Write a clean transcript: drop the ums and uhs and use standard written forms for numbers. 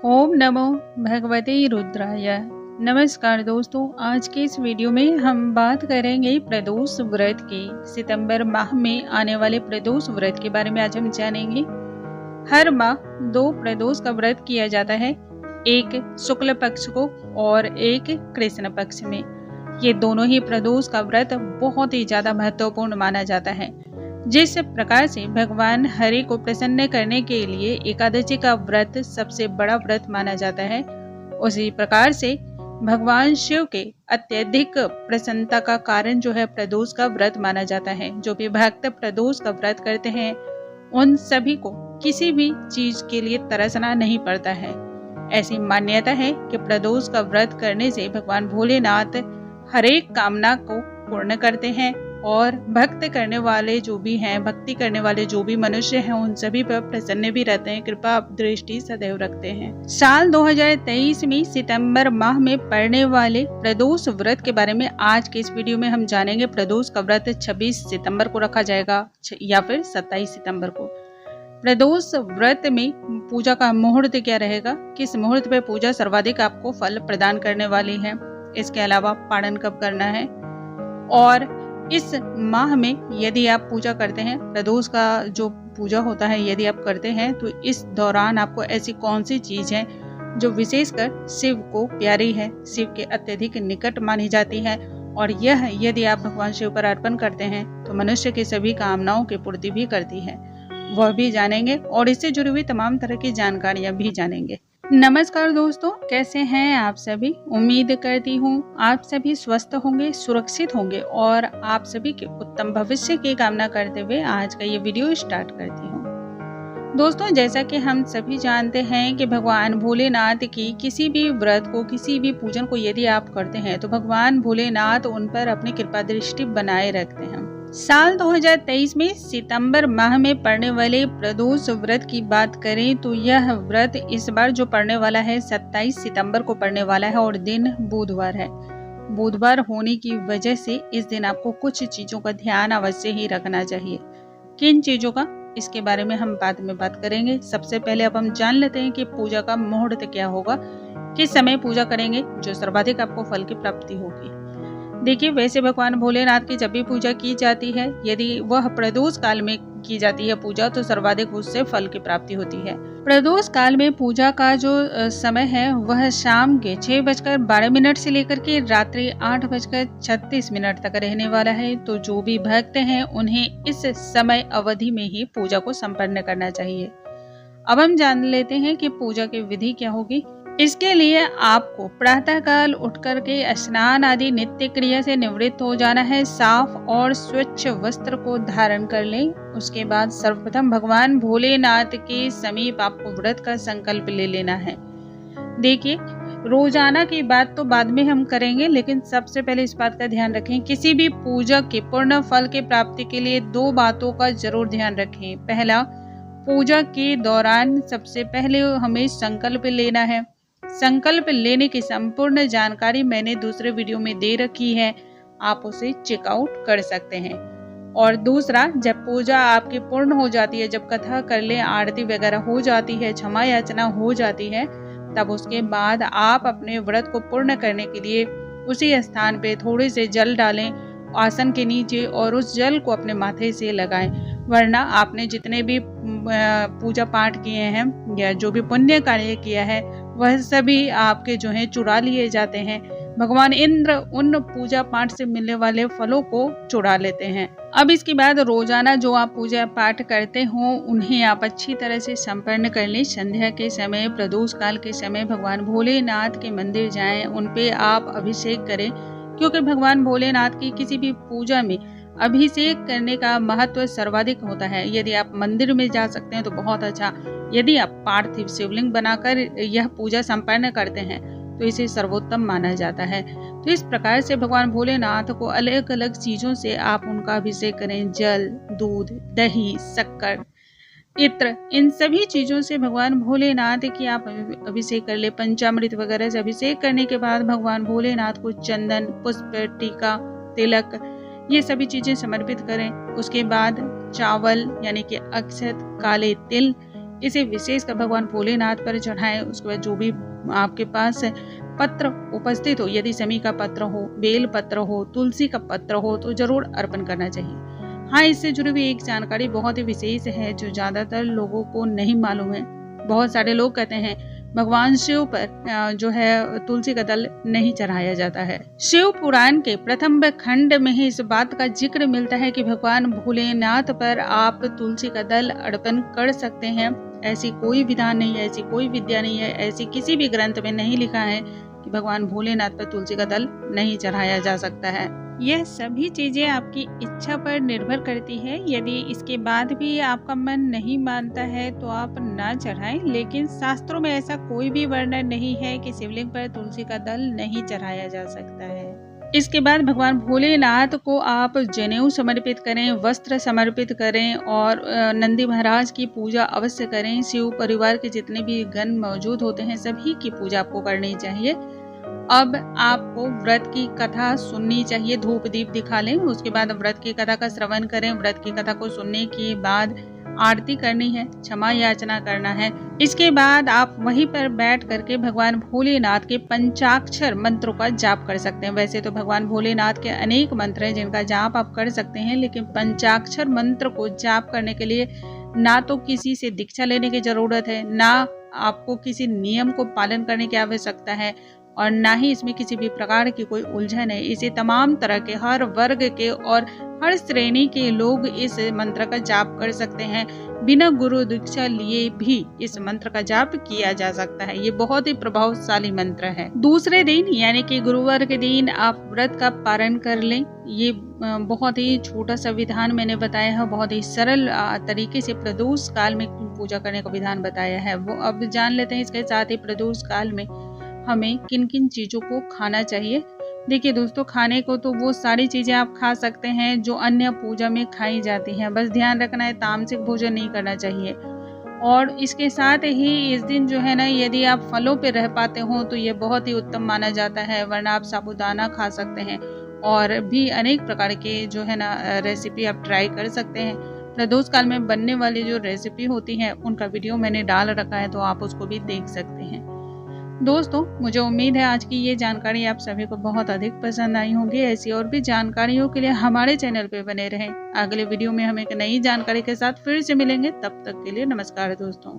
ओम नमो भगवते रुद्राय। नमस्कार दोस्तों, आज के इस वीडियो में हम बात करेंगे प्रदोष व्रत की। सितंबर माह में आने वाले प्रदोष व्रत के बारे में आज हम जानेंगे। हर माह 2 प्रदोष का व्रत किया जाता है, एक शुक्ल पक्ष को और एक कृष्ण पक्ष में। ये दोनों ही प्रदोष का व्रत बहुत ही ज्यादा महत्वपूर्ण माना जाता है। जिस प्रकार से भगवान हरि को प्रसन्न करने के लिए एकादशी का व्रत सबसे बड़ा व्रत माना जाता है, उसी प्रकार से भगवान शिव के अत्यधिक प्रसन्नता का कारण जो है प्रदोष का व्रत माना जाता है। जो भी भक्त प्रदोष का व्रत करते हैं उन सभी को किसी भी चीज के लिए तरसना नहीं पड़ता है। ऐसी मान्यता है कि प्रदोष का व्रत करने से भगवान भोलेनाथ हर एक कामना को पूर्ण करते हैं और भक्ति करने वाले जो भी मनुष्य हैं उन सभी पर प्रसन्न भी रहते हैं, कृपा दृष्टि सदैव रखते हैं। साल 2023 में सितंबर माह में पड़ने वाले प्रदोष व्रत के बारे में आज के इस वीडियो में हम जानेंगे। प्रदोष का व्रत 26 सितंबर को रखा जाएगा या फिर 27 सितंबर को। प्रदोष व्रत में पूजा का मुहूर्त क्या रहेगा, किस मुहूर्त पे पूजा सर्वाधिक आपको फल प्रदान करने वाली है, इसके अलावा पारण कब करना है, और इस माह में यदि आप पूजा करते हैं, प्रदोष का जो पूजा होता है यदि आप करते हैं तो इस दौरान आपको ऐसी कौन सी चीज है जो विशेषकर शिव को प्यारी है, शिव के अत्यधिक निकट मानी जाती है, और यह यदि आप भगवान शिव पर अर्पण करते हैं तो मनुष्य की सभी कामनाओं की पूर्ति भी करती है, वह भी जानेंगे और इससे जुड़ी हुई तमाम तरह की जानकारियां भी जानेंगे। नमस्कार दोस्तों, कैसे हैं आप सभी। उम्मीद करती हूँ आप सभी स्वस्थ होंगे, सुरक्षित होंगे और आप सभी के उत्तम भविष्य की कामना करते हुए आज का ये वीडियो स्टार्ट करती हूँ। दोस्तों, जैसा कि हम सभी जानते हैं कि भगवान भोलेनाथ की किसी भी व्रत को, किसी भी पूजन को यदि आप करते हैं तो भगवान भोलेनाथ उन पर अपनी कृपा दृष्टि बनाए रखते हैं। साल 2023 में सितंबर माह में पड़ने वाले प्रदोष व्रत की बात करें तो यह व्रत इस बार जो पड़ने वाला है 27 सितंबर को पड़ने वाला है और दिन बुधवार है। बुधवार होने की वजह से इस दिन आपको कुछ चीजों का ध्यान अवश्य ही रखना चाहिए। किन चीजों का, इसके बारे में हम बाद में बात करेंगे। सबसे पहले अब हम जान लेते हैं कि पूजा का मुहूर्त क्या होगा, किस समय पूजा करेंगे जो सर्वाधिक आपको फल की प्राप्ति होगी। देखिए, वैसे भगवान भोलेनाथ की जब भी पूजा की जाती है, यदि वह प्रदोष काल में की जाती है पूजा तो सर्वाधिक उससे फल की प्राप्ति होती है। प्रदोष काल में पूजा का जो समय है वह शाम के 6:12 से लेकर के रात्रि 8:36 तक रहने वाला है। तो जो भी भक्त हैं उन्हें इस समय अवधि में ही पूजा को संपन्न करना चाहिए। अब हम जान लेते हैं कि पूजा की विधि क्या होगी। इसके लिए आपको प्रातःकाल उठ करके स्नान आदि नित्य क्रिया से निवृत्त हो जाना है। साफ और स्वच्छ वस्त्र को धारण कर लें। उसके बाद सर्वप्रथम भगवान भोलेनाथ के समीप आपको व्रत का संकल्प ले लेना है। देखिए, रोजाना की बात तो बाद में हम करेंगे, लेकिन सबसे पहले इस बात का ध्यान रखें, किसी भी पूजा के पूर्ण फल की प्राप्ति के लिए 2 बातों का जरूर ध्यान रखें। पहला, पूजा के दौरान सबसे पहले हमें संकल्प लेना है। संकल्प लेने की संपूर्ण जानकारी मैंने दूसरे वीडियो में दे रखी है, आप उसे चेकआउट कर सकते हैं। और दूसरा, जब पूजा आपकी पूर्ण हो जाती है, जब कथा कर ले, आरती वगैरह हो जाती है, क्षमा याचना हो जाती है, तब उसके बाद आप अपने व्रत को पूर्ण करने के लिए उसी स्थान पे थोड़े से जल डालें आसन के नीचे और उस जल को अपने माथे से लगाएं। वरना आपने जितने भी पूजा पाठ किए हैं या जो भी पुण्य कार्य किया है वह सभी आपके जो है चुरा लिए जाते हैं। भगवान इंद्र उन पूजा पाठ से मिलने वाले फलों को चुरा लेते हैं। अब इसके बाद रोजाना जो आप पूजा पाठ करते हो उन्हें आप अच्छी तरह से संपन्न कर लें। संध्या के समय, प्रदोष काल के समय भगवान भोलेनाथ के मंदिर जाएं, उन पे आप अभिषेक करें, क्योंकि भगवान भोलेनाथ की किसी भी पूजा में अभिषेक करने का महत्व सर्वाधिक होता है। यदि आप मंदिर में जा सकते हैं तो बहुत अच्छा। यदि आप पार्थिव शिवलिंग बनाकर यह पूजा संपन्न करते हैं तो इसे सर्वोत्तम माना जाता है। तो इस प्रकार से भगवान भोलेनाथ को अलग अलग चीजों से आप उनका अभिषेक करें। जल, दूध, दही, शक्कर, इत्र, इन सभी चीजों से भगवान भोलेनाथ की आप अभिषेक कर ले। पंचामृत वगैरह से अभिषेक करने के बाद भगवान भोलेनाथ को चंदन, पुष्प, टीका, तिलक, ये सभी चीजें समर्पित करें। उसके बाद चावल यानी कि अक्षत, काले तिल, इसे विशेषकर भगवान भोलेनाथ पर चढ़ाएं। उसके बाद जो भी आपके पास पत्र उपस्थित हो, यदि शमी का पत्र हो, बेल पत्र हो, तुलसी का पत्र हो तो जरूर अर्पण करना चाहिए। हाँ, इससे जुड़ी हुई एक जानकारी बहुत ही विशेष है जो ज्यादातर लोगों को नहीं मालूम है। बहुत सारे लोग कहते हैं भगवान शिव पर जो है तुलसी का दल नहीं चढ़ाया जाता है। शिव पुराण के प्रथम खंड में ही इस बात का जिक्र मिलता है कि भगवान भोलेनाथ पर आप तुलसी का दल अर्पण कर सकते हैं। ऐसी कोई विधान नहीं है, ऐसी कोई विद्या नहीं है, ऐसी किसी भी ग्रंथ में नहीं लिखा है कि भगवान भोलेनाथ पर तुलसी का दल नहीं चढ़ाया जा सकता है। यह सभी चीजें आपकी इच्छा पर निर्भर करती है। यदि इसके बाद भी आपका मन नहीं मानता है तो आप ना चढ़ाएं, लेकिन शास्त्रों में ऐसा कोई भी वर्णन नहीं है कि शिवलिंग पर तुलसी का दल नहीं चढ़ाया जा सकता है। इसके बाद भगवान भोलेनाथ को आप जनेऊ समर्पित करें, वस्त्र समर्पित करें और नंदी महाराज की पूजा अवश्य करें। शिव परिवार के जितने भी गण मौजूद होते हैं सभी की पूजा आपको करनी चाहिए। अब आपको व्रत की कथा सुननी चाहिए, धूप दीप दिखा लें, उसके बाद व्रत की कथा का श्रवण करें। व्रत की कथा को सुनने के बाद आरती करनी है, क्षमा याचना करना है। इसके बाद आप वहीं पर बैठ करके भगवान भोलेनाथ के पंचाक्षर मंत्रों का जाप कर सकते हैं। वैसे तो भगवान भोलेनाथ के अनेक मंत्र हैं जिनका जाप आप कर सकते हैं, लेकिन पंचाक्षर मंत्र को जाप करने के लिए ना तो किसी से दीक्षा लेने की जरूरत है, ना आपको किसी नियम को पालन करने की आवश्यकता है और ना ही इसमें किसी भी प्रकार की कोई उलझन है। इसे तमाम तरह के, हर वर्ग के और हर श्रेणी के लोग इस मंत्र का जाप कर सकते हैं। बिना गुरु दीक्षा लिए भी इस मंत्र का जाप किया जा सकता है। ये बहुत ही प्रभावशाली मंत्र है। दूसरे दिन यानी कि गुरुवार के दिन आप व्रत का पारण कर लें। ये बहुत ही छोटा सा विधान मैंने बताया है, बहुत ही सरल तरीके से प्रदोष काल में पूजा करने का विधान बताया है, वो अब जान लेते हैं। इसके साथ ही प्रदोष काल में हमें किन किन चीज़ों को खाना चाहिए। देखिए दोस्तों, खाने को तो वो सारी चीज़ें आप खा सकते हैं जो अन्य पूजा में खाई जाती हैं, बस ध्यान रखना है तामसिक भोजन नहीं करना चाहिए। और इसके साथ ही इस दिन जो है ना, यदि आप फलों पे रह पाते हो तो ये बहुत ही उत्तम माना जाता है, वरना आप साबूदाना खा सकते हैं और भी अनेक प्रकार के जो है ना रेसिपी आप ट्राई कर सकते हैं। प्रदोष काल में बनने वाली जो रेसिपी होती है उनका वीडियो मैंने डाल रखा है, तो आप उसको भी देख सकते हैं। दोस्तों, मुझे उम्मीद है आज की ये जानकारी आप सभी को बहुत अधिक पसंद आई होंगी। ऐसी और भी जानकारियों के लिए हमारे चैनल पे बने रहें। अगले वीडियो में हम एक नई जानकारी के साथ फिर से मिलेंगे। तब तक के लिए नमस्कार दोस्तों।